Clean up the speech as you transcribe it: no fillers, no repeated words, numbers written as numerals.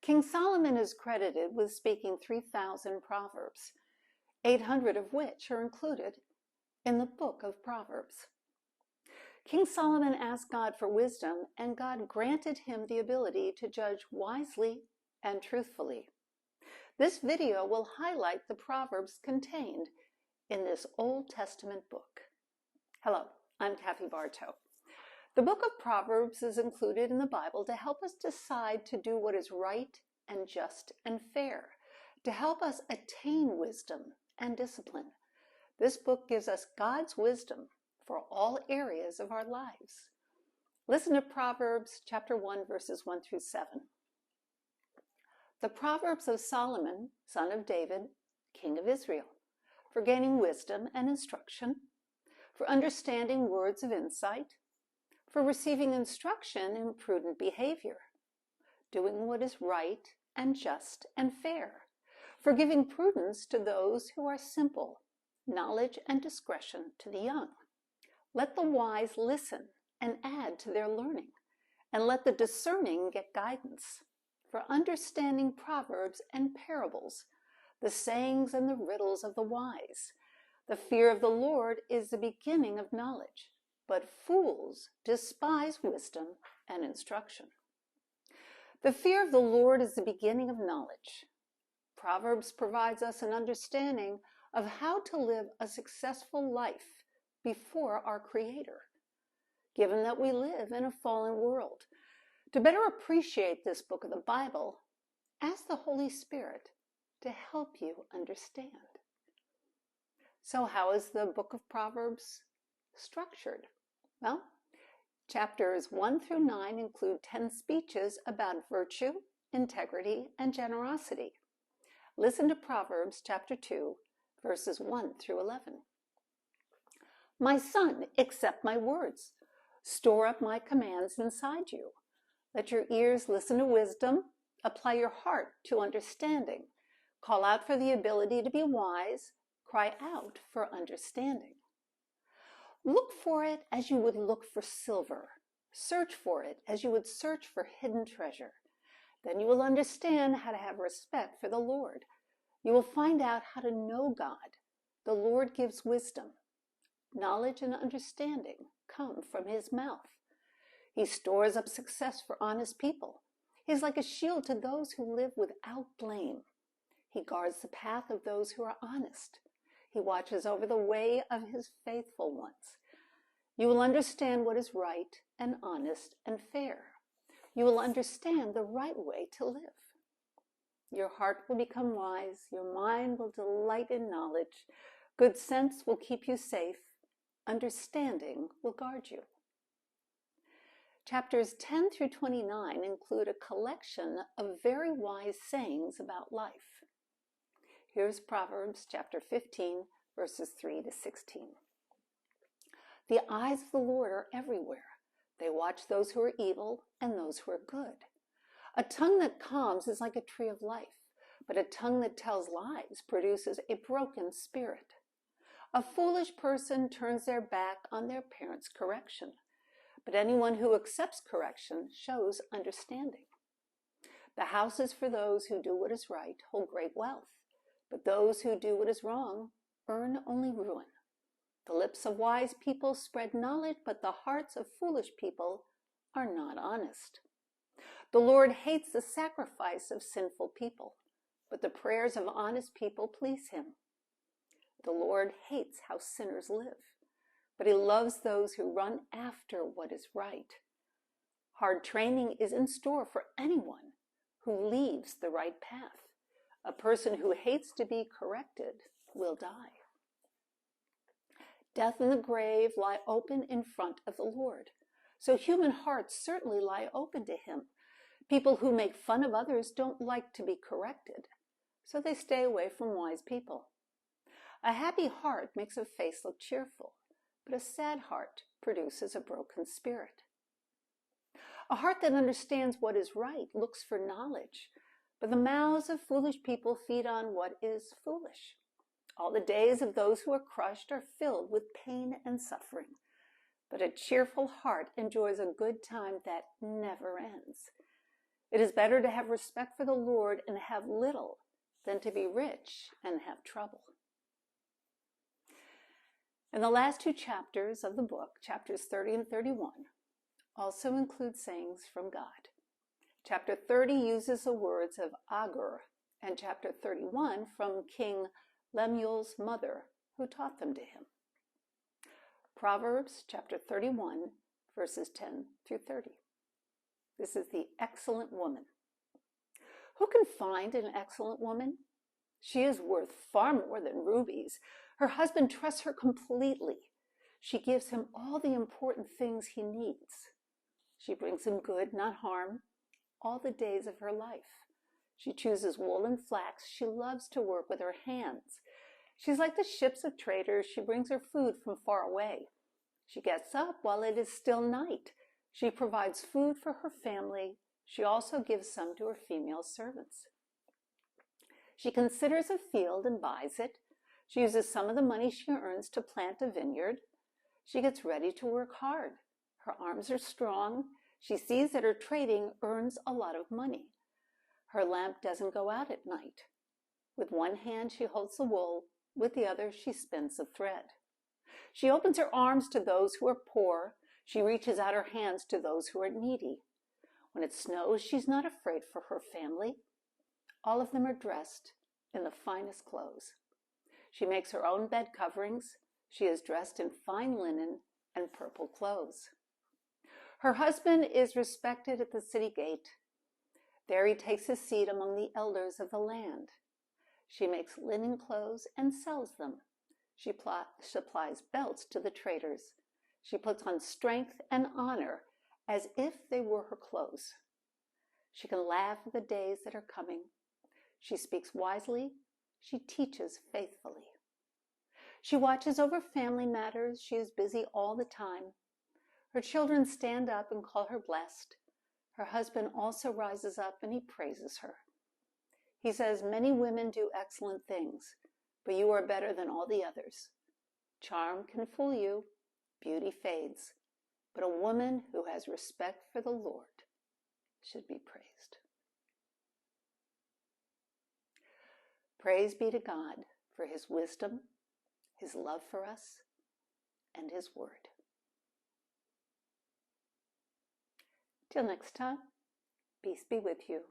King Solomon is credited with speaking 3,000 proverbs, 800 of which are included in the Book of Proverbs. King Solomon asked God for wisdom, and God granted him the ability to judge wisely and truthfully. This video will highlight the proverbs contained in this Old Testament book. Hello, I'm Kathy Bartow. The Book of Proverbs is included in the Bible to help us decide to do what is right and just and fair, to help us attain wisdom and discipline. This book gives us God's wisdom for all areas of our lives. Listen to Proverbs chapter 1, verses 1 through 7. The Proverbs of Solomon, son of David, king of Israel, for gaining wisdom and instruction, for understanding words of insight, for receiving instruction in prudent behavior, doing what is right and just and fair, for giving prudence to those who are simple, knowledge and discretion to the young. Let the wise listen and add to their learning, and let the discerning get guidance. For understanding proverbs and parables, the sayings and the riddles of the wise. The fear of the Lord is the beginning of knowledge, but fools despise wisdom and instruction. The fear of the Lord is the beginning of knowledge. Proverbs provides us an understanding of how to live a successful life before our Creator, given that we live in a fallen world. To better appreciate this book of the Bible, ask the Holy Spirit to help you understand. So how is the Book of Proverbs structured? Well, chapters 1 through 9 include 10 speeches about virtue, integrity, and generosity. Listen to Proverbs chapter 2, verses 1 through 11. My son, accept my words. Store up my commands inside you. Let your ears listen to wisdom. Apply your heart to understanding. Call out for the ability to be wise. Cry out for understanding. Look for it as you would look for silver. Search for it as you would search for hidden treasure. Then you will understand how to have respect for the Lord. You will find out how to know God. The Lord gives wisdom. Knowledge and understanding come from his mouth. He stores up success for honest people. He is like a shield to those who live without blame. He guards the path of those who are honest. He watches over the way of his faithful ones. You will understand what is right and honest and fair. You will understand the right way to live. Your heart will become wise. Your mind will delight in knowledge. Good sense will keep you safe. Understanding will guard you. Chapters 10 through 29 include a collection of very wise sayings about life. Here's Proverbs chapter 15, verses 3 to 16. The eyes of the Lord are everywhere. They watch those who are evil and those who are good. A tongue that calms is like a tree of life, but a tongue that tells lies produces a broken spirit. A foolish person turns their back on their parents' correction, but anyone who accepts correction shows understanding. The house is for those who do what is right, hold great wealth, but those who do what is wrong earn only ruin. The lips of wise people spread knowledge, but the hearts of foolish people are not honest. The Lord hates the sacrifice of sinful people, but the prayers of honest people please him. The Lord hates how sinners live, but he loves those who run after what is right. Hard training is in store for anyone who leaves the right path. A person who hates to be corrected will die. Death and the grave lie open in front of the Lord, so human hearts certainly lie open to him. People who make fun of others don't like to be corrected, so they stay away from wise people. A happy heart makes a face look cheerful, but a sad heart produces a broken spirit. A heart that understands what is right looks for knowledge, but the mouths of foolish people feed on what is foolish. All the days of those who are crushed are filled with pain and suffering, but a cheerful heart enjoys a good time that never ends. It is better to have respect for the Lord and have little than to be rich and have trouble. And the last two chapters of the book, chapters 30 and 31, also include sayings from God. Chapter 30 uses the words of Agur, and chapter 31 from King Lemuel's mother, who taught them to him. Proverbs chapter 31, verses 10 through 30. This is the excellent woman. Who can find an excellent woman? She is worth far more than rubies. Her husband trusts her completely. She gives him all the important things he needs. She brings him good, not harm, all the days of her life. She chooses wool and flax. She loves to work with her hands. She's like the ships of traders. She brings her food from far away. She gets up while it is still night. She provides food for her family. She also gives some to her female servants. She considers a field and buys it. She uses some of the money she earns to plant a vineyard. She gets ready to work hard. Her arms are strong. She sees that her trading earns a lot of money. Her lamp doesn't go out at night. With one hand she holds the wool, with the other she spins the thread. She opens her arms to those who are poor. She reaches out her hands to those who are needy. When it snows, she's not afraid for her family. All of them are dressed in the finest clothes. She makes her own bed coverings. She is dressed in fine linen and purple clothes. Her husband is respected at the city gate. There he takes his seat among the elders of the land. She makes linen clothes and sells them. She supplies belts to the traders. She puts on strength and honor as if they were her clothes. She can laugh at the days that are coming. She speaks wisely. She teaches faithfully. She watches over family matters. She is busy all the time. Her children stand up and call her blessed. Her husband also rises up and he praises her. He says, "Many women do excellent things, but you are better than all the others. Charm can fool you, beauty fades, but a woman who has respect for the Lord should be praised." Praise be to God for his wisdom, his love for us, and his word. Till next time, peace be with you.